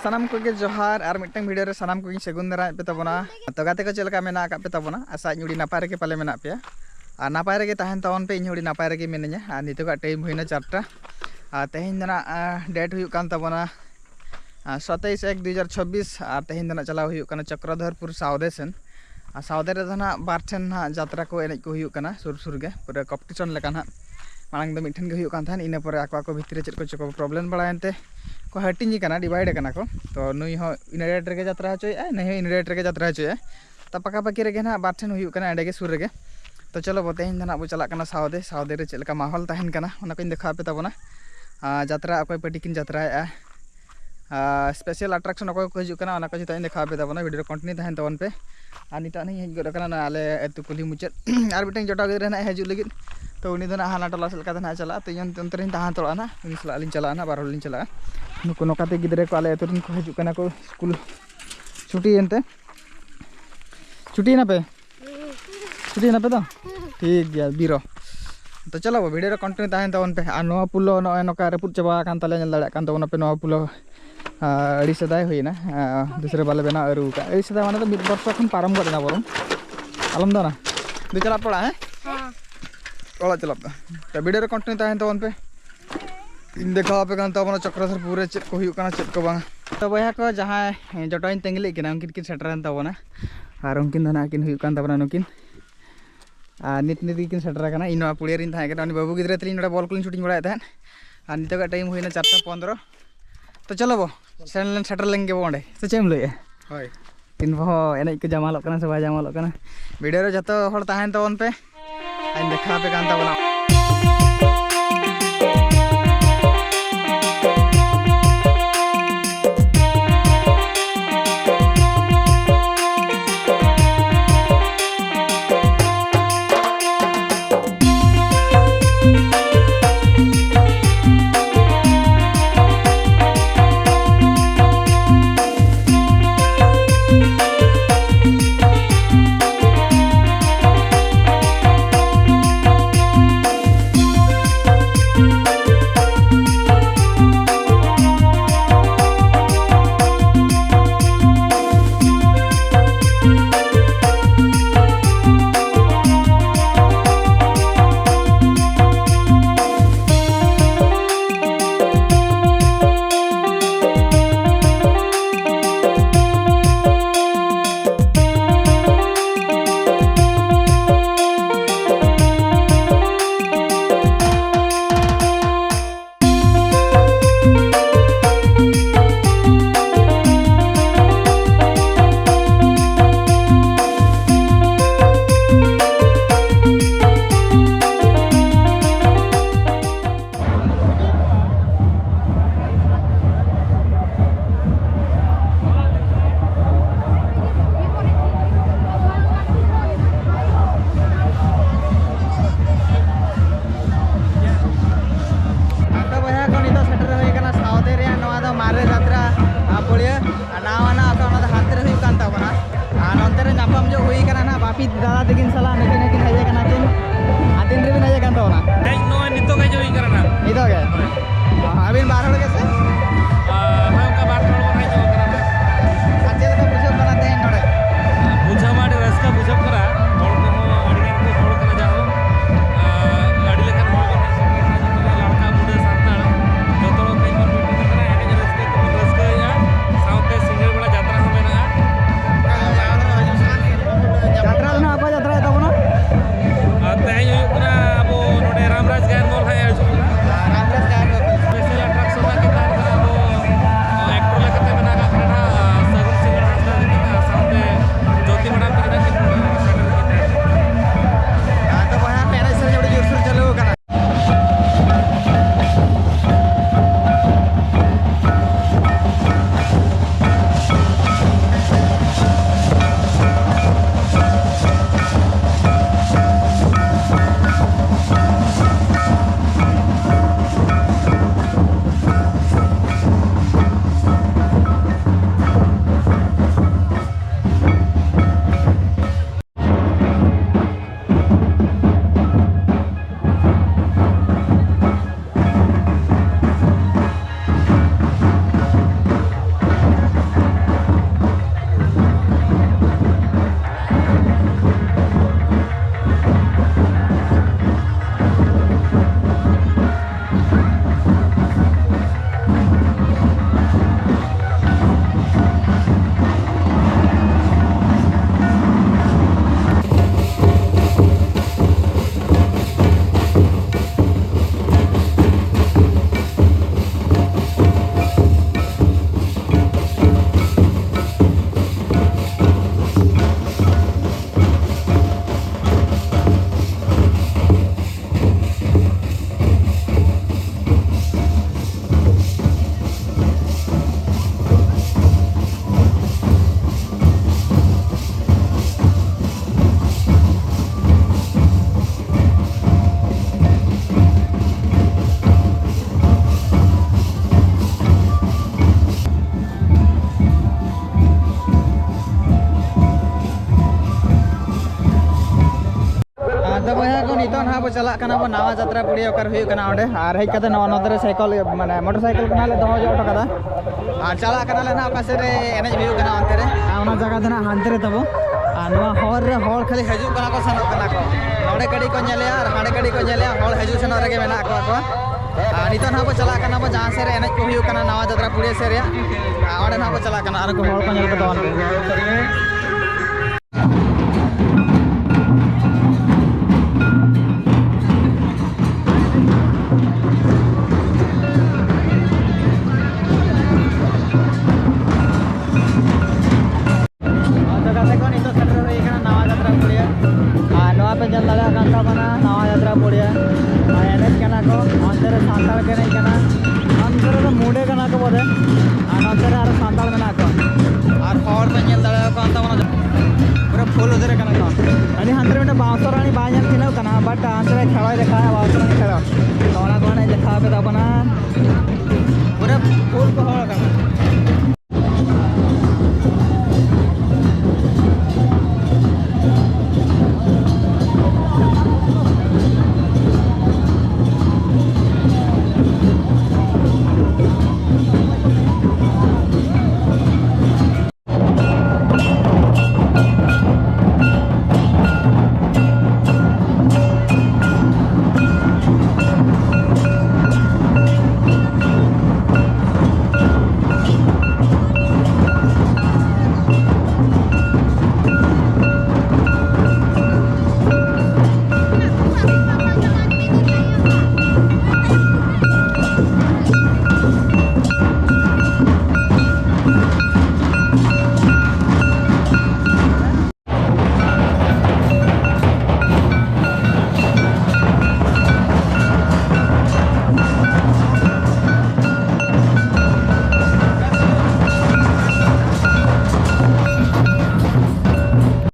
सानाम को जोहार और मिट्टन वीडियो रे सानाम को सगुन दारा पे तबना तो गाते को चलका मेना का पे तबना आशा इनुडी नापाय रे के पाले मेना पे और नापाय रे के तहन तवन पे इनुडी नापाय रे के मेनया और नितो का टाइम होइना 4टा और तेहिन दना डेट हुयु कान तबना 27/1/2026 और तेहिन दना चलाव हुयु काना चक्रधरपुर साउदे सेन और साउदे रे दना बारठेन जात्रा को एनेज को हुयु काना सुर सुर गे पूरा कॉम्पिटिशन लेका ना मांग दो मिठन के हुयु कान थान इना परे आको भितरे चेक को चको प्रॉब्लम बड़ायनते को हटिंग काना डिवाइड काना को तो नुई हो इन रेट रे जात्रा हचोय नहीं इन रेट रे जात्रा हचोय तो पका पकी रे ना बारठेन हुयु काना एडे के सुर रे तो चलो बो तेहिन दना बो चला काना साउदे साउदे रे चेलका माहौल तहन काना ओना कोइन देखा पे तबना जात्रा अकोय पार्टी किन जात्रा स्पेशल अट्रैक्शन अकोय को हिजु काना ओना को जिता देखा पे तबना वीडियो कंटिन्यू तहन तवन पे और निता नहीं हेज गड काना आले एतु कुली मुचत और बिटन जटा गिरे ना हेजु लगित तो उनी दना हाना टला सलका दना चला तो यन तंतरिन तहां तोला ना उनी सला लिन चला ना बार लिन चला नुको नोकाते गिदरे को आले एतुरिन को हिजु काना को स्कूल छुट्टी एनते छुट्टी ना पे तो ठीक गया बीरो तो चलो वीडियो रे कंटिन्यू तहन तवन पे आ नो पुलो नो नोका रे पुट चबा कान ताले नेल दाड़ा कान तवन पे नो पुलो अड़ी सदाय होइना दूसरे बाले बेना अरु का अड़ी सदाय माने तो मिद वर्ष खन पारम गडना बरम आलम दाना दे चला पड़ा है हां ओला चला तो वीडियो रे कंटिन्यू तहन तवन पे इन देखा पे कान तवन चक्रधर पूरे चेक को हुयु काना चेक को बांग तो बया को जहां जटाइन तेंगले किना उनकिन किन सेटरन तवना और उनकिन दना किन हुयु कान तवना नुकिन नित नित किन सेटर काना इन पुड़िया रिन थाय काना बाबू गिदरे तलिन नडा बॉल कुलिन शूटिंग बड़ाय थान और नितो का टाइम होइना 4:15 तो चलो बो सेन सेटर लेंगे बोंडे तो चेम लय होय तीन भो एने को जमालो काना से बा जमालो काना वीडियो रे जतो हर ताहन तवन पे इन देखा पे कान तवना चला कना बो नवा जात्रा पुड़िया ओकर हुई कना ओडे आर हेज कते नवा नदरे साइकिल माने मोटरसाइकिल कना ले दोहो जो ऑटो कदा आर चला कना ले ना ओकासे रे एनेज हुई कना अंते रे ओना जगह दना हांते रे तबो आर नवा हॉर रे हॉर खाली हजू कना को सनो कना को नोडे गड़ी को नेले आर हाडे गड़ी को नेले हॉर हजू सनो रेगे मेना को नितो ना बो चला कना बो जहां से रे एनेज को हुई कना नवा जात्रा पुड़िया से रे ओडे ना बो चला कना आर को हॉर को नेल को दोन नवा जात्रा पुड़िया एनेज कना को अंदर सानताल के नहीं कना अंदर मुडे कना को बोले अंदर आर सानताल मेना को आर हॉर पे नेल दाड़ा को अंत मना पूरा फुल उधर कना को अनि अंदर में बांसरानी बाजन खेलो कना बट अंदर खेवाय देखा है बांसरानी खेलो तोना को नहीं देखा पे तबना